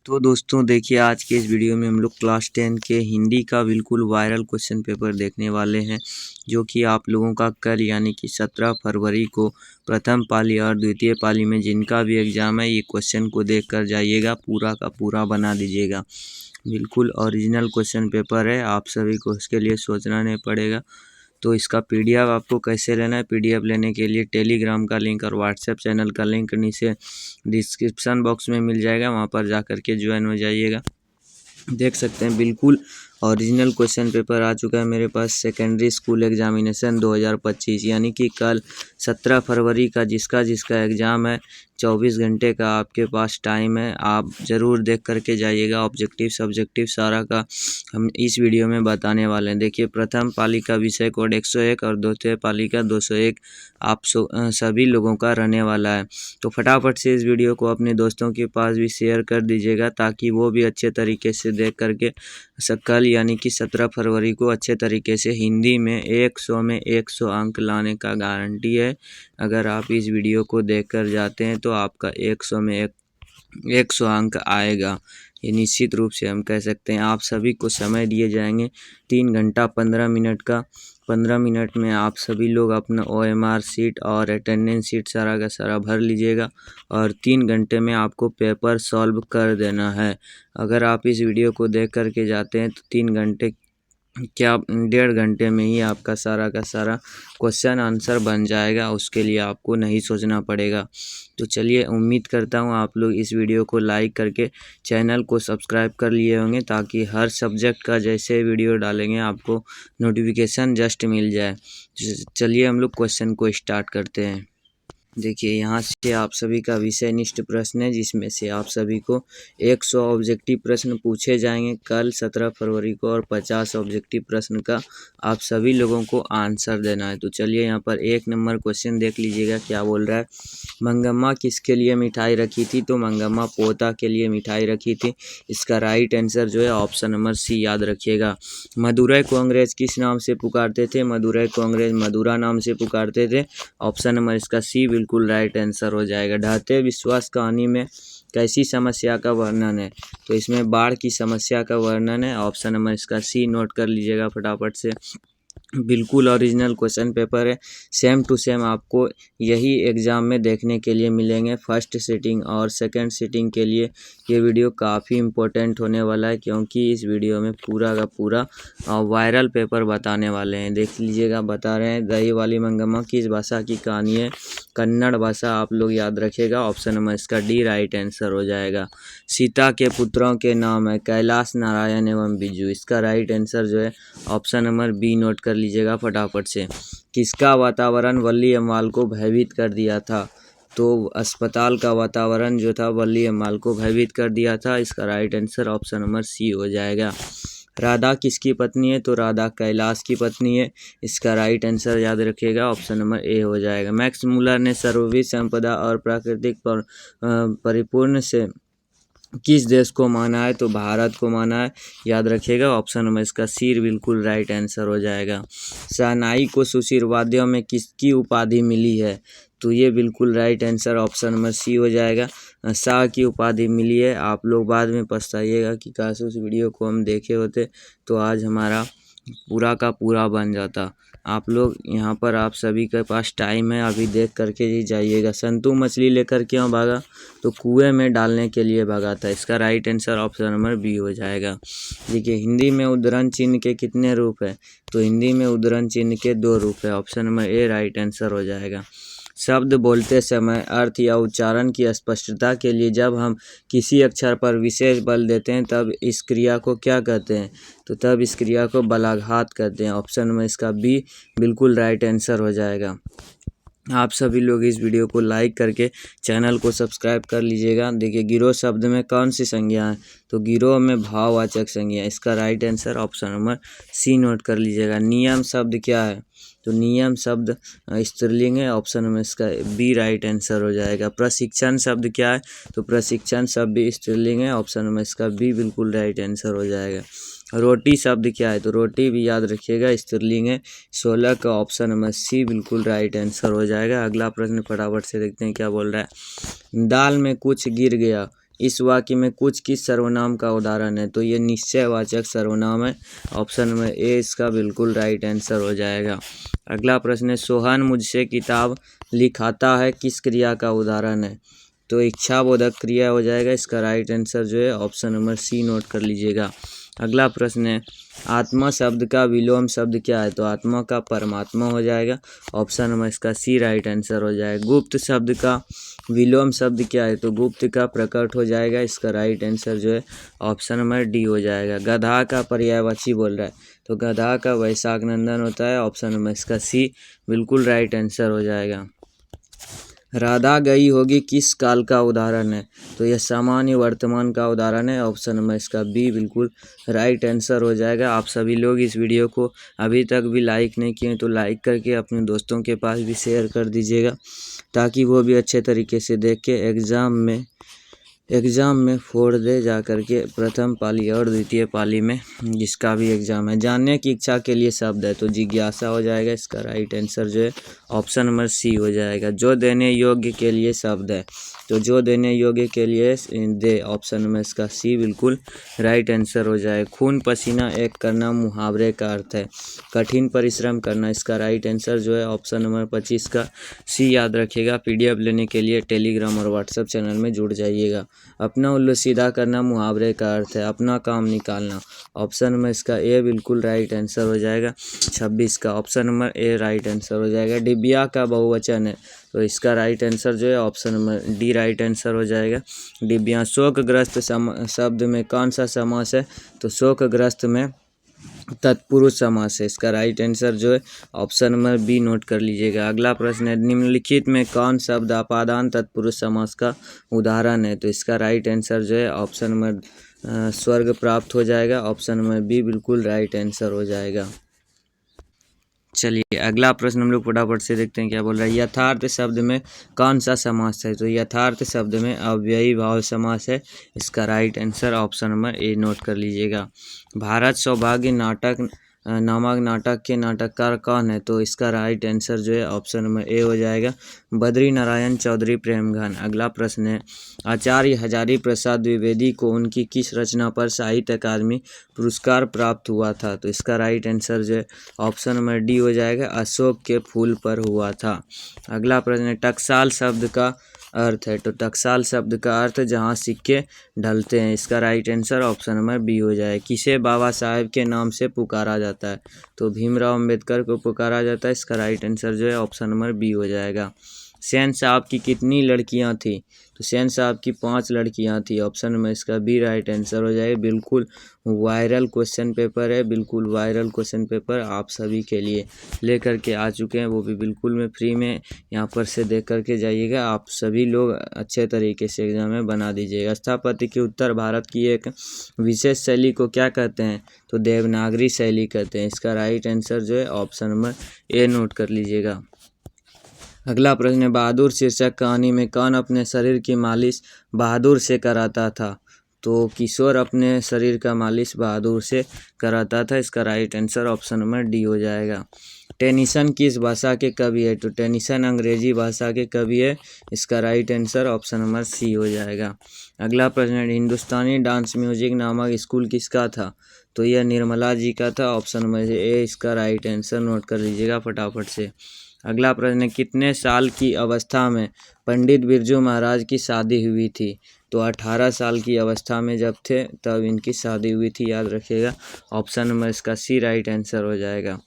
तो दोस्तों देखिए, आज के इस वीडियो में हम लोग क्लास 10 के हिंदी का बिल्कुल वायरल क्वेश्चन पेपर देखने वाले हैं, जो कि आप लोगों का कल यानी कि 17 फरवरी को प्रथम पाली और द्वितीय पाली में जिनका भी एग्ज़ाम है, ये क्वेश्चन को देख कर जाइएगा, पूरा का पूरा बना दीजिएगा। बिल्कुल ओरिजिनल क्वेश्चन पेपर है, आप सभी को इसके लिए सोचना नहीं पड़ेगा। तो इसका पीडीएफ आपको कैसे लेना है, पीडीएफ लेने के लिए टेलीग्राम का लिंक और व्हाट्सएप चैनल का लिंक नीचे डिस्क्रिप्शन बॉक्स में मिल जाएगा, वहाँ पर जा कर के ज्वाइन हो जाइएगा। देख सकते हैं बिल्कुल ओरिजिनल क्वेश्चन पेपर आ चुका है मेरे पास। सेकेंडरी स्कूल एग्जामिनेशन 2025 यानी कि कल 17 फरवरी का जिसका एग्ज़ाम है, 24 घंटे का आपके पास टाइम है। आप ज़रूर देख करके जाइएगा। ऑब्जेक्टिव सब्जेक्टिव सारा का हम इस वीडियो में बताने वाले हैं। देखिए, प्रथम पाली का विषय कोड 101 और द्वितीय पाली का 201 आप सभी लोगों का रहने वाला है। तो फटाफट से इस वीडियो को अपने दोस्तों के पास भी शेयर कर दीजिएगा, ताकि वो भी अच्छे तरीके से देख करके कल यानी कि 17 फरवरी को अच्छे तरीके से हिंदी में 100 में 100 अंक लाने का गारंटी है। अगर आप इस वीडियो को देखकर जाते हैं तो आपका 100 में 100 अंक आएगा, ये निश्चित रूप से हम कह सकते हैं। आप सभी को समय दिए जाएंगे 3 घंटा 15 मिनट का। 15 मिनट में आप सभी लोग अपना OMR सीट और अटेंडेंस सीट सारा का सारा भर लीजिएगा और 3 घंटे में आपको पेपर सॉल्व कर देना है। अगर आप इस वीडियो को देख कर के जाते हैं तो 3 घंटे क्या 1.5 घंटे में ही आपका सारा का सारा क्वेश्चन आंसर बन जाएगा। उसके लिए आपको नहीं सोचना पड़ेगा। तो चलिए, उम्मीद करता हूँ आप लोग इस वीडियो को लाइक करके चैनल को सब्सक्राइब कर लिए होंगे, ताकि हर सब्जेक्ट का जैसे वीडियो डालेंगे आपको नोटिफिकेशन जस्ट मिल जाए। चलिए हम लोग क्वेश्चन को स्टार्ट करते हैं। देखिए, यहाँ से आप सभी का विषय निष्ठ प्रश्न है, जिसमें से आप सभी को 100 ऑब्जेक्टिव प्रश्न पूछे जाएंगे कल 17 फरवरी को, और 50 ऑब्जेक्टिव प्रश्न का आप सभी लोगों को आंसर देना है। तो चलिए, यहाँ पर 1 नंबर क्वेश्चन देख लीजिएगा क्या बोल रहा है। मंगम्मा किसके लिए मिठाई रखी थी? तो मंगम्मा पोता के लिए मिठाई रखी थी। इसका राइट आंसर जो है ऑप्शन नंबर सी याद रखिएगा। मदुरै को अंग्रेज किस नाम से पुकारते थे? मदुरै को अंग्रेज मदुरा नाम से पुकारते थे। ऑप्शन नंबर इसका सी बिल्कुल राइट आंसर हो जाएगा। ढहते विश्वास कहानी में कैसी समस्या का वर्णन है? तो इसमें बाढ़ की समस्या का वर्णन है। ऑप्शन नंबर इसका सी नोट कर लीजिएगा फटाफट से। बिल्कुल ओरिजिनल क्वेश्चन पेपर है, सेम टू सेम आपको यही एग्ज़ाम में देखने के लिए मिलेंगे। फर्स्ट सिटिंग और सेकंड सिटिंग के लिए ये वीडियो काफ़ी इम्पोर्टेंट होने वाला है, क्योंकि इस वीडियो में पूरा का पूरा वायरल पेपर बताने वाले हैं। देख लीजिएगा, बता रहे हैं दही वाली मंगम्मा किस भाषा की कहानी है? कन्नड़ भाषा आप लोग याद रखिएगा। ऑप्शन नंबर इसका डी राइट आंसर हो जाएगा। सीता के पुत्रों के नाम है कैलाश, नारायण एवं बिजू। इसका राइट आंसर जो है ऑप्शन नंबर बी नोट कर लीजिएगा फटाफट से। किसका वातावरण वल्ली अम्माल को भयभीत कर दिया था? तो अस्पताल का वातावरण जो था वल्ली अम्माल को भयभीत कर दिया था। इसका right answer option number C हो जाएगा। राधा किसकी पत्नी है? तो राधा कैलाश की पत्नी है। इसका राइट आंसर याद रखिएगा, ऑप्शन नंबर ए हो जाएगा। मैक्स मुलर ने सर्वभूत संपदा और प्राकृतिक परिपूर्ण से किस देश को माना है? तो भारत को माना है, याद रखिएगा। ऑप्शन नंबर इसका सी बिल्कुल राइट आंसर हो जाएगा। शहनाई को सुशिर वाद्यों में किसकी उपाधि मिली है? तो ये बिल्कुल right answer option number C हो जाएगा। शाह की उपाधि मिली है। आप लोग बाद में पछताइएगा कि काश उस वीडियो को हम देखे होते, तो आज हमारा पूरा का पूरा बन जाता। आप लोग यहाँ पर आप सभी के पास टाइम है, अभी देख करके ही जाइएगा। संतू मछली लेकर क्यों भागा? तो कुएं में डालने के लिए भागा था। इसका right answer option number B हो जाएगा। देखिए, हिंदी में उद्धरण चिन्ह के कितने रूप है? तो हिंदी में उद्धरण चिन्ह के 2 रूप है। Option number A right answer हो जाएगा। शब्द बोलते समय अर्थ या उच्चारण की स्पष्टता के लिए जब हम किसी अक्षर पर विशेष बल देते हैं, तब इस क्रिया को क्या कहते हैं? तो तब इस क्रिया को बलाघात कहते हैं। ऑप्शन में इसका बी बिल्कुल राइट आंसर हो जाएगा। आप सभी लोग इस वीडियो को लाइक करके चैनल को सब्सक्राइब कर लीजिएगा। देखिए, गिरोह शब्द में कौन सी संज्ञा है? तो गिरोह में भाववाचक संज्ञा। इसका right answer option number C note कर लीजिएगा। नियम शब्द क्या है? तो नियम शब्द स्त्रीलिंग है। ऑप्शन में इसका बी राइट आंसर हो जाएगा। प्रशिक्षण शब्द क्या है? तो प्रशिक्षण शब्द भी स्त्रीलिंग है। ऑप्शन में इसका बी बिल्कुल राइट आंसर हो जाएगा। रोटी शब्द क्या है? तो रोटी भी याद रखिएगा, स्त्रीलिंग है। 16 का ऑप्शन नंबर सी बिल्कुल राइट आंसर हो जाएगा। अगला प्रश्न फटाफट से देखते हैं क्या बोल रहा है। दाल में कुछ गिर गया, इस वाक्य में कुछ किस सर्वनाम का उदाहरण है? तो ये निश्चयवाचक सर्वनाम है। ऑप्शन नंबर ए इसका बिल्कुल राइट आंसर हो जाएगा। अगला प्रश्न है, सोहन मुझसे किताब लिखाता है किस क्रिया का उदाहरण है? तो इच्छाबोधक क्रिया हो जाएगा। इसका राइट आंसर जो है ऑप्शन नंबर सी नोट कर लीजिएगा। अगला प्रश्न है, आत्मा शब्द का विलोम शब्द क्या है? तो आत्मा का परमात्मा हो जाएगा। ऑप्शन नंबर इसका सी राइट आंसर हो जाएगा। गुप्त शब्द का विलोम शब्द क्या है? तो गुप्त का प्रकट हो जाएगा। इसका राइट आंसर जो है ऑप्शन नंबर डी हो जाएगा। गधा का पर्यायवाची बोल रहा है, तो गधा का वैशाख नंदन होता है। ऑप्शन नंबर इसका सी बिल्कुल राइट आंसर हो जाएगा। राधा गई होगी किस काल का उदाहरण है? तो यह सामान्य वर्तमान का उदाहरण है। ऑप्शन नंबर इसका बी बिल्कुल राइट आंसर हो जाएगा। आप सभी लोग इस वीडियो को अभी तक भी लाइक नहीं किए तो लाइक करके अपने दोस्तों के पास भी शेयर कर दीजिएगा, ताकि वो भी अच्छे तरीके से देख के एग्ज़ाम में फोड़ दे जा कर के, प्रथम पाली और द्वितीय पाली में जिसका भी एग्ज़ाम है। जानने की इच्छा के लिए शब्द है, तो जिज्ञासा हो जाएगा। इसका राइट आंसर जो है ऑप्शन नंबर सी हो जाएगा। जो देने योग्य के लिए शब्द है, तो जो देने योग्य के लिए दे, ऑप्शन नंबर इसका सी बिल्कुल राइट आंसर हो जाए। खून पसीना एक करना मुहावरे का अर्थ है कठिन परिश्रम करना। इसका राइट आंसर जो है ऑप्शन नंबर 25 का सी याद रखिएगा। PDF लेने के लिए टेलीग्राम और व्हाट्सएप चैनल में जुड़ जाइएगा। अपना उल्लू सीधा करना मुहावरे का अर्थ है अपना काम निकालना। ऑप्शन नंबर इसका ए बिल्कुल राइट आंसर हो जाएगा। 26 का option number A right answer हो जाएगा। डिबिया का बहुवचन है, तो इसका राइट आंसर जो है option number D right answer हो जाएगा। डिबिया। शोकग्रस्त शब्द में कौन सा समास है? तो शोकग्रस्त में तत्पुरुष समास है। इसका राइट आंसर जो है ऑप्शन नंबर बी नोट कर लीजिएगा। अगला प्रश्न है, निम्नलिखित में कौन शब्द अपादान तत्पुरुष समास का उदाहरण है? तो इसका राइट आंसर जो है ऑप्शन नंबर स्वर्ग प्राप्त हो जाएगा। ऑप्शन नंबर बी बिल्कुल राइट आंसर हो जाएगा। चलिए अगला प्रश्न हम लोग फटाफट से देखते हैं क्या बोल रहा है। यथार्थ शब्द में कौन सा समास है? तो यथार्थ शब्द में अव्ययी भाव समास है। इसका right answer option number A note कर लीजिएगा। भारत सौभाग्य नाटक नामक नाटक के नाटककार कौन है? तो इसका राइट आंसर जो है ऑप्शन नंबर ए हो जाएगा, बद्री नारायण चौधरी प्रेमघन। अगला प्रश्न है, आचार्य हजारी प्रसाद द्विवेदी को उनकी किस रचना पर साहित्य अकादमी पुरस्कार प्राप्त हुआ था? तो इसका राइट आंसर जो है ऑप्शन नंबर डी हो जाएगा, अशोक के फूल पर हुआ था। अगला प्रश्न है, टकसाल शब्द का अर्थ है? तो टकसाल शब्द का अर्थ जहाँ सिक्के ढलते हैं। इसका right answer option number B हो जाए। किसे बाबा साहेब के नाम से पुकारा जाता है? तो भीमराव अंबेडकर को पुकारा जाता है। इसका राइट आंसर जो है ऑप्शन नंबर बी हो जाएगा। सेन साहब की कितनी लड़कियां थी? तो सेन साहब की 5 लड़कियां थी। ऑप्शन में इसका बी राइट आंसर हो जाएगा। बिल्कुल वायरल क्वेश्चन पेपर है, बिल्कुल वायरल क्वेश्चन पेपर आप सभी के लिए लेकर के आ चुके हैं, वो भी बिल्कुल में फ्री में यहाँ पर से देख करके जाइएगा। आप सभी लोग अच्छे तरीके से एग्जाम में बना दीजिएगा। स्थापत्य की उत्तर भारत की एक विशेष शैली को क्या कहते हैं? तो देवनागरी शैली कहते हैं। इसका राइट आंसर जो है ऑप्शन नंबर ए नोट कर लीजिएगा। अगला प्रश्न है, बहादुर शीर्षक कहानी में कौन अपने शरीर की मालिश बहादुर से कराता था? तो किशोर अपने शरीर का मालिश बहादुर से कराता था। इसका right answer option number D हो जाएगा। टेनिसन किस भाषा के कवि है? तो टेनिसन अंग्रेजी भाषा के कवि है। इसका right answer option number C हो जाएगा। अगला प्रश्न है, हिंदुस्तानी डांस म्यूजिक नामक स्कूल किसका था? तो यह निर्मला जी का था। ऑप्शन नंबर ए इसका राइट आंसर नोट कर लीजिएगा फटाफट से। अगला प्रश्न, कितने साल की अवस्था में पंडित बिरजू महाराज की शादी हुई थी? तो 18 साल की अवस्था में जब थे तब इनकी शादी हुई थी, याद रखिएगा। ऑप्शन नंबर इसका सी राइट आंसर हो जाएगा।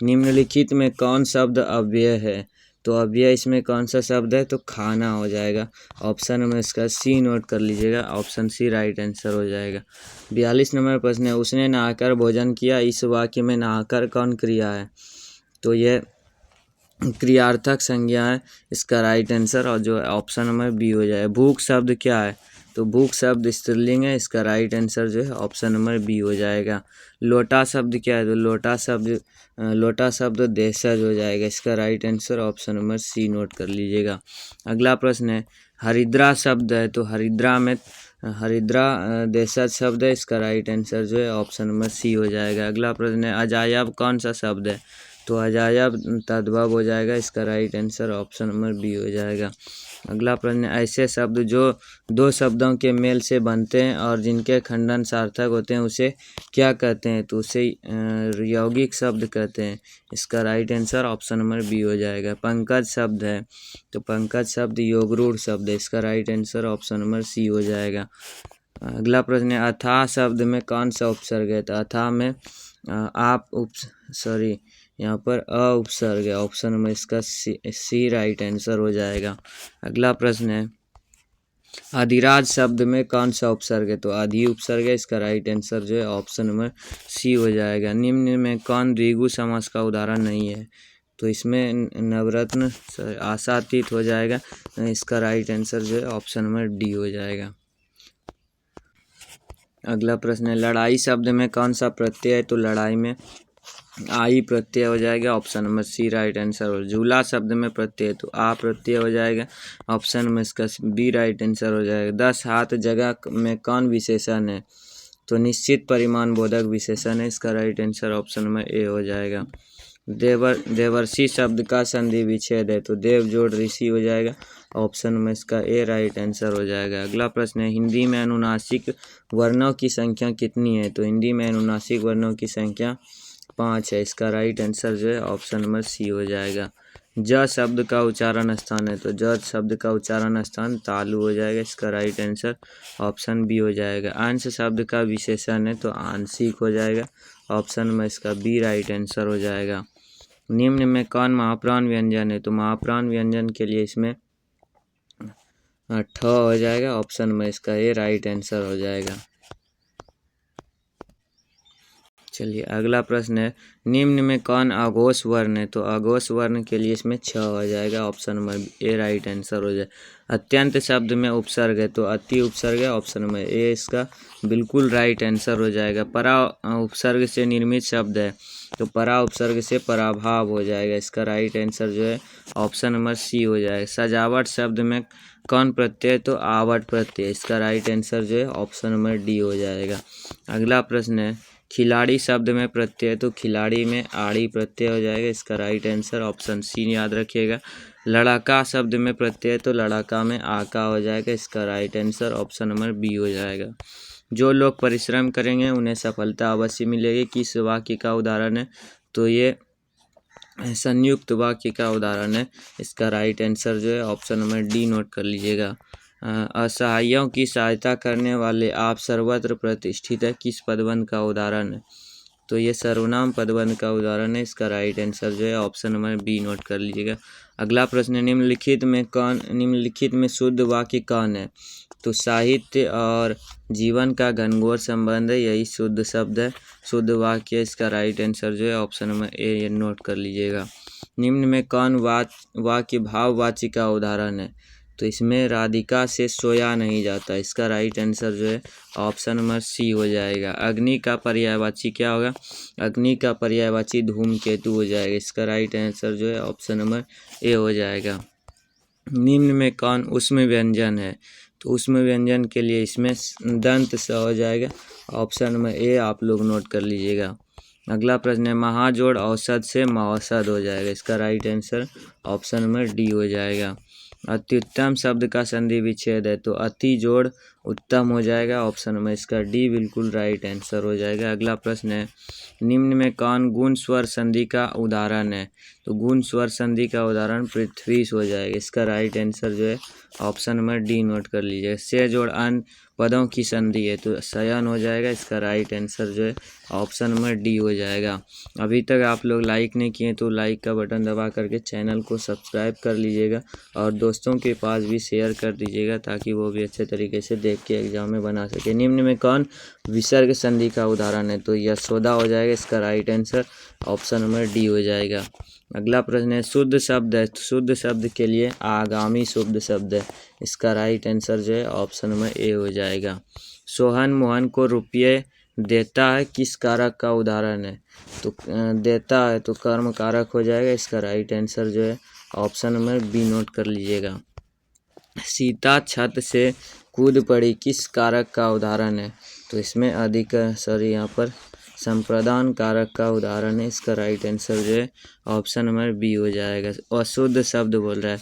निम्नलिखित में कौन शब्द अव्यय है? तो अव्यय इसमें कौन सा शब्द है? तो खाना हो जाएगा। ऑप्शन नंबर इसका सी नोट कर लीजिएगा। ऑप्शन सी राइट आंसर हो जाएगा। 42 नंबर प्रश्न है, उसने नहाकर भोजन किया। इस वाक्य में नहाकर कौन क्रिया है? तो यह क्रियार्थक संज्ञा है। इसका राइट आंसर और जो ऑप्शन नंबर बी हो जाए। भूख शब्द क्या है? तो भूख शब्द स्त्रीलिंग है। इसका राइट आंसर जो है ऑप्शन नंबर बी हो जाएगा। लोटा शब्द क्या है? तो लोटा शब्द देशज हो जाएगा। इसका right answer option number C note कर लीजिएगा। अगला प्रश्न है, हरिद्रा शब्द है। तो हरिद्रा देशज शब्द है। इसका राइट आंसर जो है ऑप्शन नंबर सी हो जाएगा। अगला प्रश्न है, अजायब कौन सा शब्द है? तो अजायब तद्भव हो जाएगा। इसका right answer option number B हो जाएगा। अगला प्रश्न, ऐसे शब्द जो दो शब्दों के मेल से बनते हैं और जिनके खंडन सार्थक होते हैं उसे क्या कहते हैं? तो उसे यौगिक शब्द कहते हैं। इसका right answer option number B हो जाएगा। पंकज शब्द है तो पंकज शब्द योगरूढ़ शब्द है। इसका right answer option number C हो जाएगा। अगला प्रश्न है, अथाह शब्द में कौन सा उपसर्ग है? तो अथाह में यहाँ पर अ उपसर्ग है। ऑप्शन में इसका सी राइट आंसर हो जाएगा। अगला प्रश्न है, अधिराज शब्द में कौन सा उपसर्ग है? तो आदि उपसर्ग है। इसका राइट आंसर जो है ऑप्शन नंबर सी हो जाएगा। निम्न में कौन द्विगु समास का उदाहरण नहीं है? तो इसमें नवरत्न आशातीत हो जाएगा। इसका राइट आंसर जो है ऑप्शन नंबर डी हो जाएगा। अगला प्रश्न है, लड़ाई शब्द में कौन सा प्रत्यय है? तो लड़ाई में आई प्रत्यय हो जाएगा। Option number C right answer हो। झूला शब्द में प्रत्यय तो आ प्रत्यय हो जाएगा। ऑप्शन में इसका बी राइट आंसर हो जाएगा। 10 हाथ जगह में कौन विशेषण है? तो निश्चित परिमाण बोधक विशेषण है। इसका right answer option number A हो जाएगा। देवर्षि शब्द का संधि विच्छेद है तो देव जोड़ ऋषि हो जाएगा। ऑप्शन में इसका ए राइट आंसर हो जाएगा। अगला प्रश्न है, हिंदी में अनुनासिक वर्णों की संख्या कितनी है? तो हिंदी में अनुनासिक वर्णों की संख्या 5 है। इसका राइट आंसर जो है ऑप्शन नंबर सी हो जाएगा। ज शब्द का उच्चारण स्थान है तो ज शब्द का उच्चारण स्थान तालु हो जाएगा। इसका राइट आंसर ऑप्शन बी हो जाएगा। अंश शब्द का विशेषण है तो आंशिक हो जाएगा। ऑप्शन में इसका बी राइट आंसर हो जाएगा। निम्न में कौन महाप्राण व्यंजन है? तो महाप्राण व्यंजन के लिए इसमें ठ हो जाएगा। ऑप्शन में इसका ए राइट आंसर हो जाएगा। चलिए अगला प्रश्न है, निम्न में कौन अघोष वर्ण है? तो अघोष वर्ण के लिए इसमें छ हो जाएगा। Option number A right answer हो जाए। अत्यंत शब्द में उपसर्ग है तो अति उपसर्ग है। ऑप्शन नंबर ए इसका बिल्कुल राइट आंसर हो जाएगा। परा उपसर्ग से निर्मित शब्द है तो परा उपसर्ग से पराभाव हो जाएगा। इसका राइट आंसर जो है ऑप्शन नंबर सी हो जाएगा। सजावट शब्द में कौन प्रत्यय? तो आवट प्रत्यय। इसका राइट आंसर जो है ऑप्शन नंबर डी हो जाएगा। अगला प्रश्न है, खिलाड़ी शब्द में प्रत्यय तो खिलाड़ी में आड़ी प्रत्यय हो जाएगा। इसका राइट आंसर ऑप्शन सी याद रखिएगा। लड़ाका शब्द में प्रत्यय तो लड़ाका में आका हो जाएगा। इसका right answer option number B हो जाएगा। जो लोग परिश्रम करेंगे उन्हें सफलता अवश्य मिलेगी। किस वाक्य का उदाहरण है? तो ये संयुक्त वाक्य का उदाहरण है। इसका राइट आंसर जो है ऑप्शन नंबर डी नोट कर लीजिएगा। असहायों की सहायता करने वाले आप सर्वत्र प्रतिष्ठित है किस पदबंध का उदाहरण है? तो ये सर्वनाम पदबंध का उदाहरण है। इसका राइट आंसर जो है ऑप्शन नंबर बी नोट कर लीजिएगा। अगला प्रश्न, निम्नलिखित में शुद्ध वाक्य कौन है? तो साहित्य और जीवन का घनघोर संबंध है, यही शुद्ध शब्द है, शुद्ध वाक्य। इसका राइट आंसर जो है ऑप्शन नंबर ए नोट कर लीजिएगा। निम्न में कौन वाक्य भाववाची का उदाहरण है? तो इसमें राधिका से सोया नहीं जाता। इसका राइट आंसर जो है ऑप्शन नंबर सी हो जाएगा। अग्नि का पर्यायवाची क्या होगा? अग्नि का पर्यायवाची धूमकेतु हो जाएगा। इसका राइट आंसर जो है ऑप्शन नंबर ए हो जाएगा। निम्न में कौन उष्म व्यंजन है? तो उष्म व्यंजन के लिए इसमें दंत स हो जाएगा। ऑप्शन नंबर ए आप लोग नोट कर लीजिएगा। अगला प्रश्न है, महाजोड़ औसत से महौसत हो जाएगा। इसका right answer option number D हो जाएगा। अत्युत्तम शब्द का संधि विच्छेद है तो अति जोड़ उत्तम हो जाएगा। ऑप्शन में इसका डी बिल्कुल राइट आंसर हो जाएगा। अगला प्रश्न है, निम्न में कौन गुण स्वर संधि का उदाहरण है? तो गुण स्वर संधि का उदाहरण पृथ्वी हो जाएगा। इसका राइट आंसर जो है ऑप्शन नंबर डी नोट कर लीजिए। से जोड़ अन्य पदों की संधि है तो शयन हो जाएगा। इसका राइट आंसर जो है ऑप्शन नंबर डी हो जाएगा। अभी तक आप लोग लाइक नहीं किए तो लाइक का बटन दबा करके चैनल को सब्सक्राइब कर लीजिएगा और दोस्तों के पास भी शेयर कर दीजिएगा ताकि वो भी अच्छे तरीके से देख के एग्जाम में बना सके। निम्न में कौन विसर्ग संधि का उदाहरण है? तो यशोदा हो जाएगा। इसका right answer option number D हो जाएगा। अगला प्रश्न है, शुद्ध शब्द है, शुद्ध शब्द के लिए आगामी शुद्ध शब्द है। इसका राइट आंसर जो है ऑप्शन नंबर ए हो जाएगा। सोहन मोहन को रुपये देता है किस कारक का उदाहरण है? तो देता है तो कर्म कारक हो जाएगा। इसका राइट आंसर जो है ऑप्शन नंबर बी नोट कर लीजिएगा। सीता छत से कूद पड़ी किस कारक का उदाहरण है? तो इसमें यहाँ पर संप्रदान कारक का उदाहरण है। इसका राइट आंसर जो है ऑप्शन नंबर बी हो जाएगा। अशुद्ध शब्द बोल रहा है,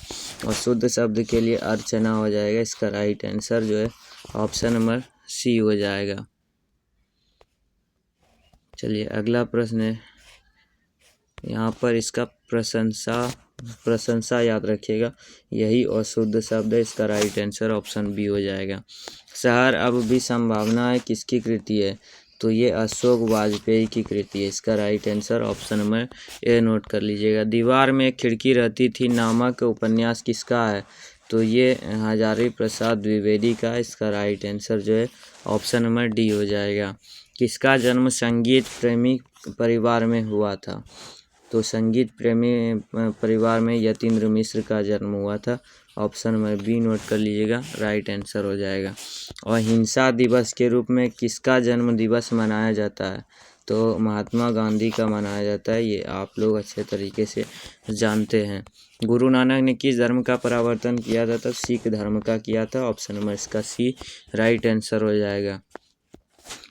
अशुद्ध शब्द के लिए अर्चना हो जाएगा। इसका राइट आंसर जो है ऑप्शन नंबर सी हो जाएगा। चलिए अगला प्रश्न है, यहाँ पर इसका प्रशंसा याद रखिएगा, यही अशुद्ध शब्द है। इसका राइट आंसर ऑप्शन बी हो जाएगा। शहर अब भी संभावना है किसकी कृति है? तो ये अशोक वाजपेयी की कृति है। इसका right answer option number A note कर लीजिएगा। दीवार में एक खिड़की रहती थी नामक उपन्यास किसका है? तो ये हजारी प्रसाद द्विवेदी का। इसका राइट आंसर जो है ऑप्शन नंबर डी हो जाएगा। किसका जन्म संगीत प्रेमी परिवार में हुआ था? तो संगीत प्रेमी परिवार में यतीन्द्र मिश्र का जन्म हुआ था। ऑप्शन नंबर बी नोट कर लीजिएगा, राइट आंसर हो जाएगा। और हिंसा दिवस के रूप में किसका जन्म दिवस मनाया जाता है? तो महात्मा गांधी का मनाया जाता है। ये आप लोग अच्छे तरीके से जानते हैं। गुरु नानक ने किस धर्म का प्रवर्तन किया था? तो सिख धर्म का किया था। ऑप्शन नंबर इसका सी राइट आंसर हो जाएगा।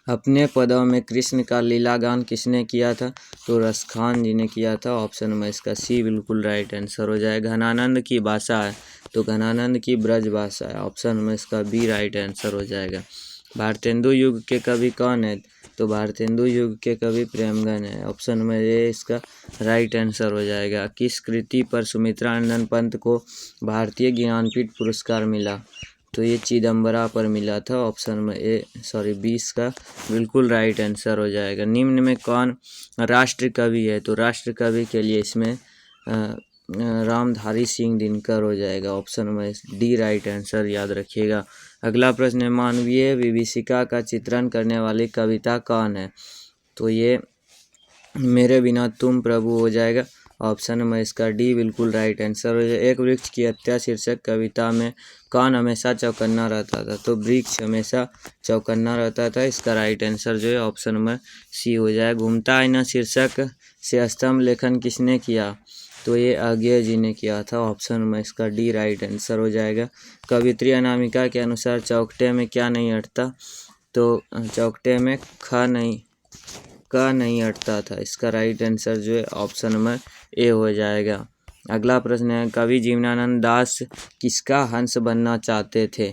अपने पदों में कृष्ण का लीला गान किसने किया था? तो रसखान जी ने किया था। ऑप्शन नंबर इसका सी बिल्कुल राइट आंसर हो जाएगा। घनानंद की भाषा है? तो घनानंद की ब्रज भाषा है। ऑप्शन नंबर इसका बी राइट आंसर हो जाएगा। भारतेंदु युग के कवि कौन है? तो भारतेंदु युग के कवि प्रेमगन है। ऑप्शन नंबर ए इसका राइट आंसर हो जाएगा। किस कृति पर सुमित्रा नंदन पंत को भारतीय ज्ञानपीठ पुरस्कार मिला? तो ये चिदम्बरा पर मिला था। ऑप्शन में बी इसका बिल्कुल राइट आंसर हो जाएगा। निम्न में कौन राष्ट्र कवि है? तो राष्ट्र कवि के लिए इसमें रामधारी सिंह दिनकर हो जाएगा। ऑप्शन में डी राइट आंसर याद रखिएगा। अगला प्रश्न है, मानवीय विभीषिका का चित्रण करने वाली कविता कौन है? तो ये मेरे बिना तुम प्रभु हो जाएगा। ऑप्शन नंबर इसका डी बिल्कुल राइट आंसर हो जाएगा। एक वृक्ष की हत्या शीर्षक कविता में कौन हमेशा चौकन्ना रहता था? तो वृक्ष हमेशा चौकन्ना रहता था। इसका राइट आंसर जो है ऑप्शन नंबर सी हो जाएगा। घूमता आईना शीर्षक से स्तंभ लेखन किसने किया? तो ये अज्ञेय जी ने किया था। ऑप्शन नंबर इसका डी राइट आंसर हो जाएगा। कवित्री अनामिका के अनुसार चौखटे में क्या नहीं अटता? तो चौखटे में क नहीं अटता था। इसका राइट आंसर जो है ऑप्शन नंबर ए हो जाएगा। अगला प्रश्न है, कवि जीवनानंद दास किसका हंस बनना चाहते थे?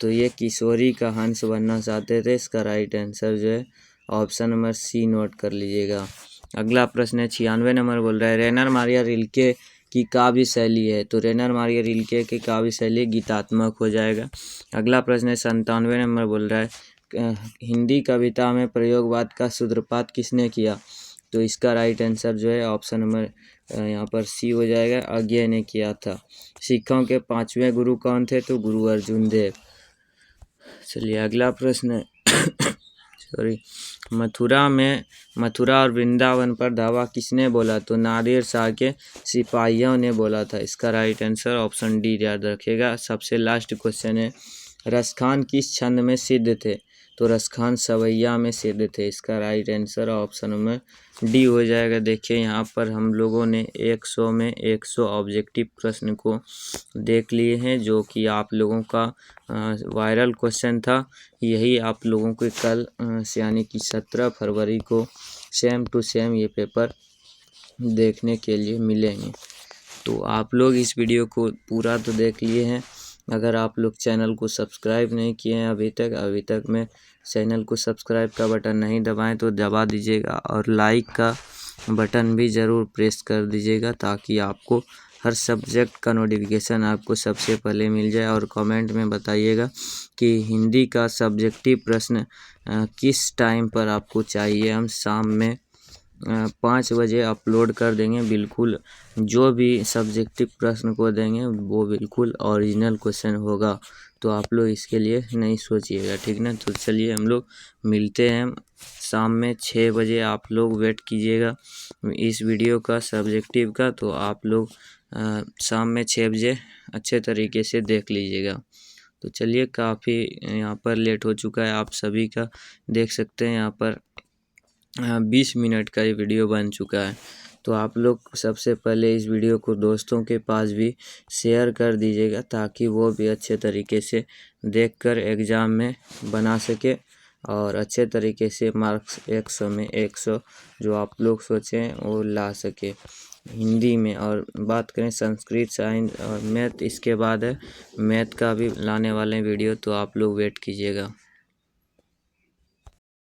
तो ये किशोरी का हंस बनना चाहते थे। इसका राइट आंसर जो है ऑप्शन नंबर सी नोट कर लीजिएगा। अगला प्रश्न है 96 नंबर बोल रहा है, रेनर मारिया रिल्के की काव्य शैली है? तो रेनर मारिया रिल्के की काव्य शैली गीतात्मक हो जाएगा। अगला प्रश्न है 97 नंबर बोल रहा है, हिंदी कविता में प्रयोगवाद का सूत्रपात किसने किया? तो इसका राइट आंसर जो है ऑप्शन नंबर यहाँ पर सी हो जाएगा, अज्ञेय ने किया था। सिखों के 5वें गुरु कौन थे? तो गुरु अर्जुन देव। चलिए अगला प्रश्न है मथुरा और वृंदावन पर धावा किसने बोला? तो नादिर शाह के सिपाहियों ने बोला था। इसका राइट आंसर ऑप्शन डी याद रखेगा। सबसे लास्ट क्वेश्चन है, रसखान किस छंद में सिद्ध थे? तो रसखान सवैया में सिद्ध थे। इसका राइट आंसर ऑप्शन में डी हो जाएगा। देखिए यहाँ पर हम लोगों ने 100 में 100 ऑब्जेक्टिव प्रश्न को देख लिए हैं, जो कि आप लोगों का वायरल क्वेश्चन था। यही आप लोगों को कल से यानी कि 17 फरवरी को सेम टू सेम ये पेपर देखने के लिए मिलेंगे। तो आप लोग इस वीडियो को पूरा तो देख लिए हैं। अगर आप लोग चैनल को सब्सक्राइब नहीं किए हैं अभी तक में चैनल को सब्सक्राइब का बटन नहीं दबाएं तो दबा दीजिएगा, और लाइक का बटन भी ज़रूर प्रेस कर दीजिएगा, ताकि आपको हर सब्जेक्ट का नोटिफिकेशन आपको सबसे पहले मिल जाए। और कमेंट में बताइएगा कि हिंदी का सब्जेक्टिव प्रश्न किस टाइम पर आपको चाहिए। हम शाम में 5 बजे अपलोड कर देंगे। बिल्कुल जो भी सब्जेक्टिव प्रश्न को देंगे वो बिल्कुल ओरिजिनल क्वेश्चन होगा। तो आप लोग इसके लिए नहीं सोचिएगा, ठीक ना। तो चलिए हम लोग मिलते हैं शाम में 6 बजे। आप लोग वेट कीजिएगा इस वीडियो का सब्जेक्टिव का। तो आप लोग शाम में 6 बजे अच्छे तरीके से देख लीजिएगा। तो चलिए, काफ़ी यहाँ पर लेट हो चुका है, आप सभी का देख सकते हैं यहाँ पर 20 मिनट का ये वीडियो बन चुका है। तो आप लोग सबसे पहले इस वीडियो को दोस्तों के पास भी शेयर कर दीजिएगा, ताकि वो भी अच्छे तरीके से देखकर एग्ज़ाम में बना सके और अच्छे तरीके से मार्क्स 100 में 100 जो आप लोग सोचें वो ला सके हिंदी में। और बात करें संस्कृत, साइंस और मैथ, इसके बाद है मैथ का भी लाने वाले वीडियो, तो आप लोग वेट कीजिएगा।